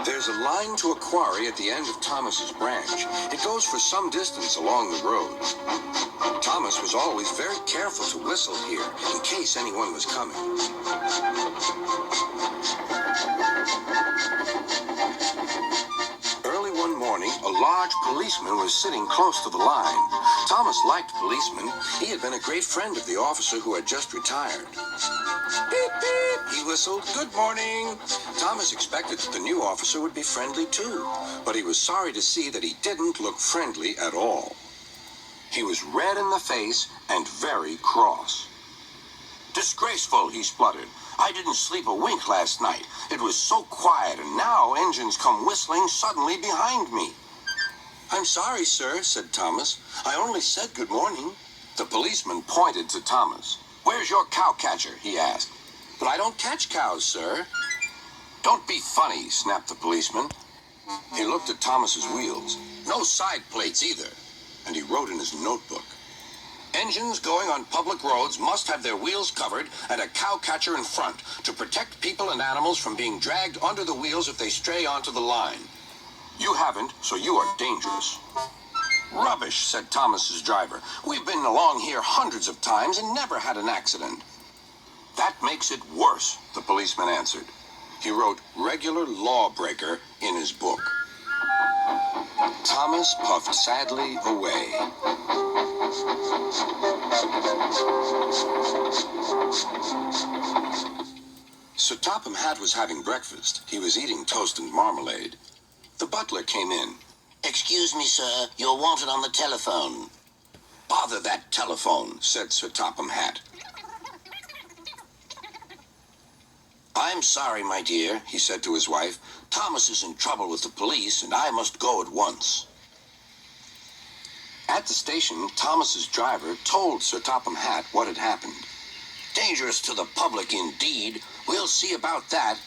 There's a line to a quarry at the end of Thomas's branch. It goes for some distance along the road. Thomas was always very careful to whistle here in case anyone was coming. Early one morning, a large policeman was sitting close to the line. Thomas liked Policeman. He had been a great friend of the officer who had just retired. Beep, beep, he whistled. Good morning. Thomas expected that the new officer would be friendly too, but he was sorry to see that he didn't look friendly at all. He was red in the face and very cross. Disgraceful, he spluttered. I didn't sleep a wink last night. It was so quiet, and now engines come whistling suddenly behind me. I'm sorry, sir, said Thomas. I only said good morning. The policeman pointed to Thomas. Where's your cowcatcher? He asked. But I don't catch cows, sir. Don't be funny, snapped the policeman. He looked at Thomas's wheels. No side plates either. And he wrote in his notebook. Engines going on public roads must have their wheels covered and a cowcatcher in front to protect people and animals from being dragged under the wheels if they stray onto the line. You haven't, so you are dangerous. Rubbish, said Thomas's driver. We've been along here hundreds of times and never had an accident. That makes it worse, the policeman answered. He wrote regular lawbreaker in his book. Thomas puffed sadly away. Sir Topham Hatt was having breakfast. He was eating toast and marmalade. The butler came in. Excuse me, sir. You're wanted on the telephone. Bother that telephone, said Sir Topham Hatt. I'm sorry, my dear, he said to his wife. Thomas is in trouble with the police, and I must go at once. At the station, Thomas's driver told Sir Topham Hatt what had happened. Dangerous to the public, indeed. We'll see about that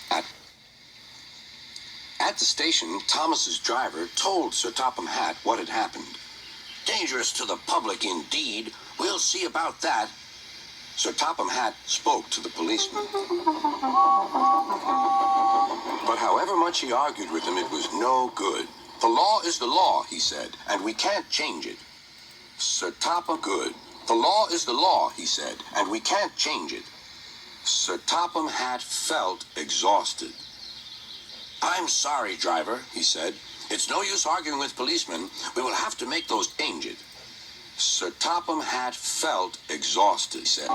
At the station, Thomas's driver told Sir Topham Hatt what had happened. Dangerous to the public, indeed. We'll see about that. Sir Topham Hatt spoke to the policeman. But however much he argued with him, it was no good. The law is the law, he said, and we can't change it. Sir Topham, good. The law is the law, he said, and we can't change it. Sir Topham Hatt felt exhausted. I'm sorry, driver, he said. It's no use arguing with policemen. We will have to make those changes. Sir Topham Hatt felt exhausted, he said.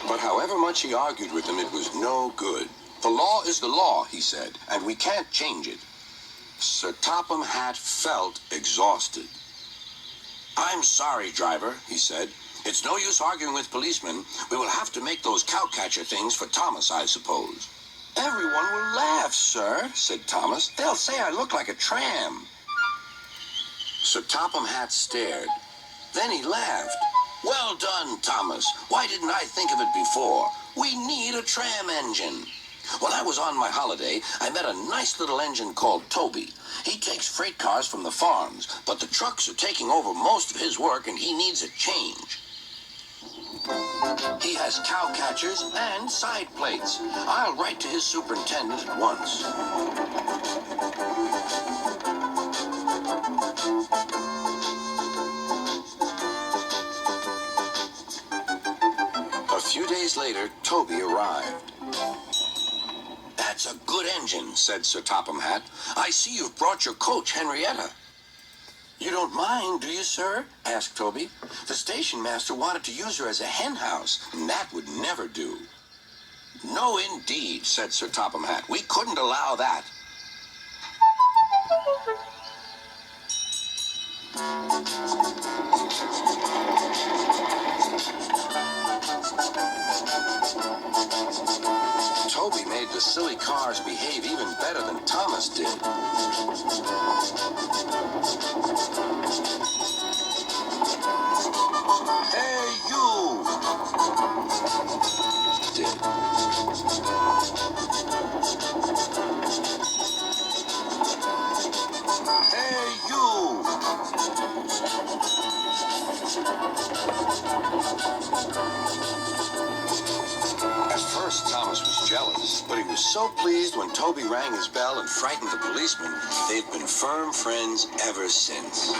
But however much he argued with him, it was no good. The law is the law, he said, and we can't change it. Sir Topham Hatt felt exhausted. I'm sorry, driver, he said. It's no use arguing with policemen. We will have to make those cowcatcher things for Thomas, I suppose. Everyone will laugh, sir, said Thomas. They'll say I look like a tram. Sir Topham Hatt stared. Then he laughed. Well done, Thomas. Why didn't I think of it before? We need a tram engine. When I was on my holiday, I met a nice little engine called Toby. He takes freight cars from the farms, but the trucks are taking over most of his work and he needs a change. He has cowcatchers and side plates. I'll write to his superintendent at once. A few days later, Toby arrived. That's a good engine, said Sir Topham Hatt. I see you've brought your coach, Henrietta. You don't mind, do you, sir? Asked Toby. The station master wanted to use her as a hen house, and that would never do. No, indeed, said Sir Topham Hatt. We couldn't allow that. Toby made the silly cars behave even better than Thomas did. Hey, you! Did. Hey, you! At first, Thomas was jealous. But he was so pleased when Toby rang his bell and frightened the policeman, they've been firm friends ever since.